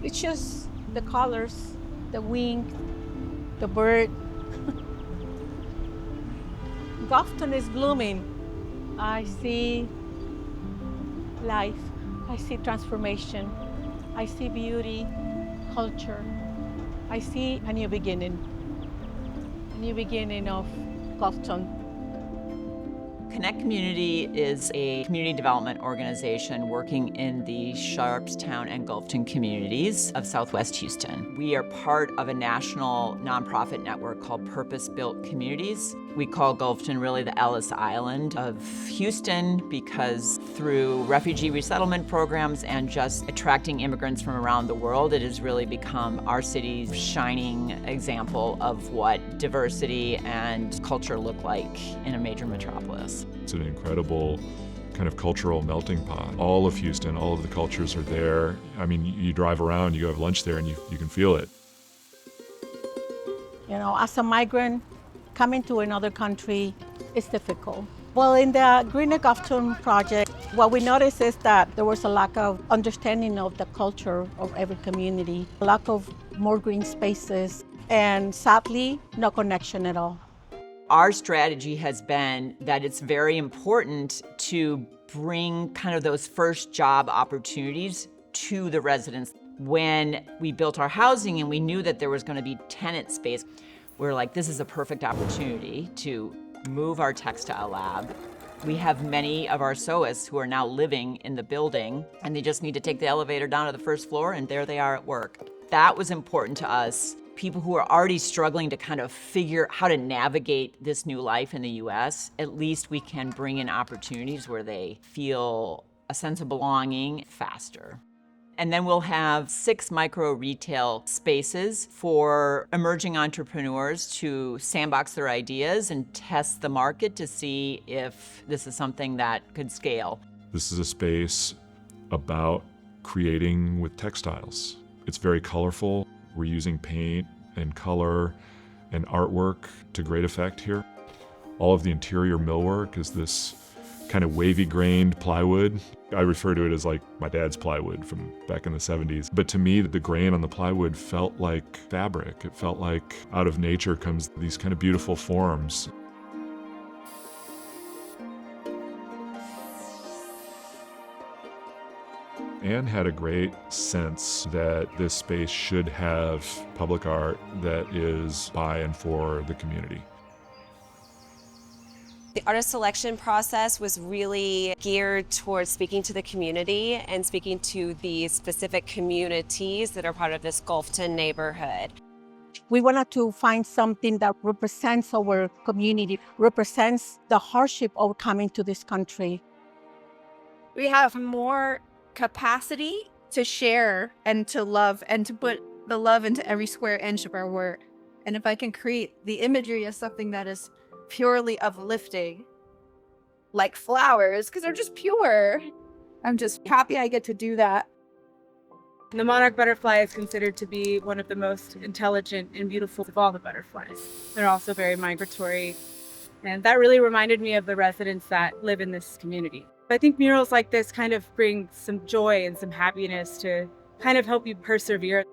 It's just the colors, the wing, the bird. Gulfton is blooming. I see life. I see transformation. I see beauty, culture. I see a new beginning of Gulfton. Connect Community is a community development organization working in the Sharpstown and Gulfton communities of Southwest Houston. We are part of a national nonprofit network called Purpose Built Communities. We call Gulfton really the Ellis Island of Houston because through refugee resettlement programs and just attracting immigrants from around the world, it has really become our city's shining example of what diversity and culture look like in a major metropolis. It's an incredible kind of cultural melting pot. All of Houston, all of the cultures are there. I mean, you drive around, you have lunch there, and you can feel it. You know, as a migrant, coming to another country is difficult. Well, in the Greener Gulfton project, what we noticed is that there was a lack of understanding of the culture of every community, a lack of more green spaces, and sadly, no connection at all. Our strategy has been that it's very important to bring kind of those first job opportunities to the residents. When we built our housing and we knew that there was going to be tenant space, we're like, this is a perfect opportunity to move our textile lab. We have many of our sewists who are now living in the building, and they just need to take the elevator down to the first floor, and there they are at work. That was important to us. People who are already struggling to kind of figure how to navigate this new life in the US, at least we can bring in opportunities where they feel a sense of belonging faster. And then we'll have 6 micro retail spaces for emerging entrepreneurs to sandbox their ideas and test the market to see if this is something that could scale. This is a space about creating with textiles. It's very colorful. We're using paint and color and artwork to great effect here. All of the interior millwork is this kind of wavy grained plywood. I refer to it as like my dad's plywood from back in the 70s. But to me, the grain on the plywood felt like fabric. It felt like out of nature comes these kind of beautiful forms. Anne had a great sense that this space should have public art that is by and for the community. The artist selection process was really geared towards speaking to the community and speaking to the specific communities that are part of this Gulfton neighborhood. We wanted to find something that represents our community, represents the hardship of coming to this country. We have more capacity to share and to love and to put the love into every square inch of our work. And if I can create the imagery as something that is purely uplifting, like flowers, because they're just pure, I'm just happy I get to do that. The monarch butterfly is considered to be one of the most intelligent and beautiful of all the butterflies. They're also very migratory, and that really reminded me of the residents that live in this community. I think murals like this kind of bring some joy and some happiness to kind of help you persevere.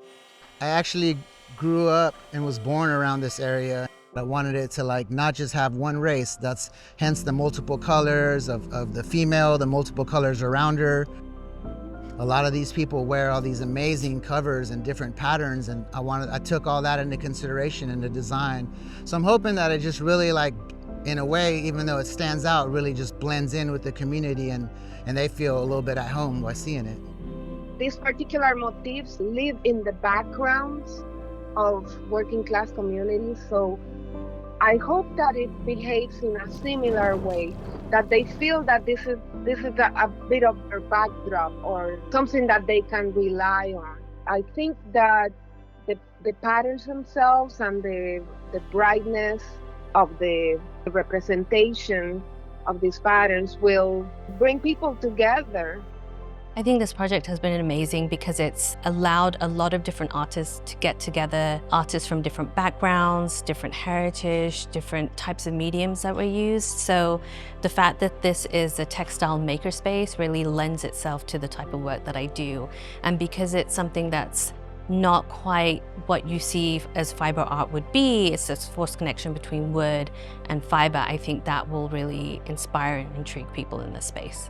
I actually grew up and was born around this area. I wanted it to not just have one race. That's hence the multiple colors of the female, the multiple colors around her. A lot of these people wear all these amazing covers and different patterns, and I took all that into consideration in the design. So I'm hoping that it just really in a way, even though it stands out, really just blends in with the community and they feel a little bit at home by seeing it. These particular motifs live in the backgrounds of working class communities, so I hope that it behaves in a similar way, that they feel that this is a bit of their backdrop or something that they can rely on. I think that the patterns themselves and the brightness of the representation of these patterns will bring people together. I think this project has been amazing because it's allowed a lot of different artists to get together, artists from different backgrounds, different heritage, different types of mediums that were used. So the fact that this is a textile makerspace really lends itself to the type of work that I do. And because it's something that's not quite what you see as fiber art would be, it's this forced connection between wood and fiber, I think that will really inspire and intrigue people in this space.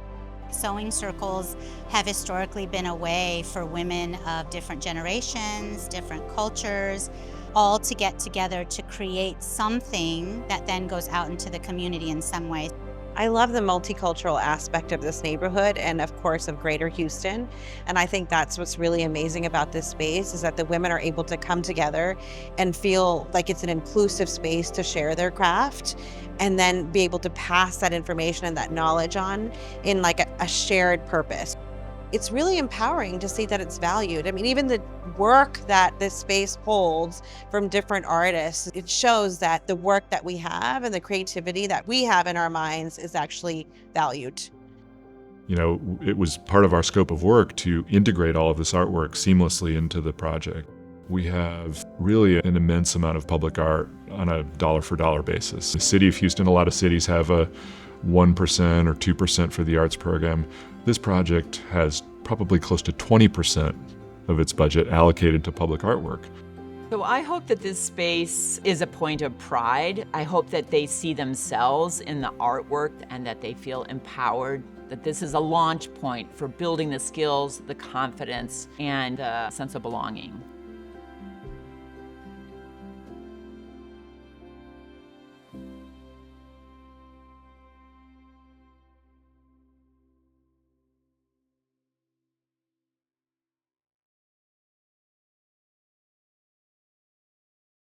Sewing circles have historically been a way for women of different generations, different cultures, all to get together to create something that then goes out into the community in some way. I love the multicultural aspect of this neighborhood and of course of Greater Houston. And I think that's what's really amazing about this space is that the women are able to come together and feel like it's an inclusive space to share their craft and then be able to pass that information and that knowledge on in like a shared purpose. It's really empowering to see that it's valued. I mean, even the work that this space holds from different artists, it shows that the work that we have and the creativity that we have in our minds is actually valued. You know, it was part of our scope of work to integrate all of this artwork seamlessly into the project. We have really an immense amount of public art on a dollar-for-dollar basis. The city of Houston, a lot of cities have a 1% or 2% for the arts program. This project has probably close to 20% of its budget allocated to public artwork. So I hope that this space is a point of pride. I hope that they see themselves in the artwork and that they feel empowered, that this is a launch point for building the skills, the confidence, and a sense of belonging.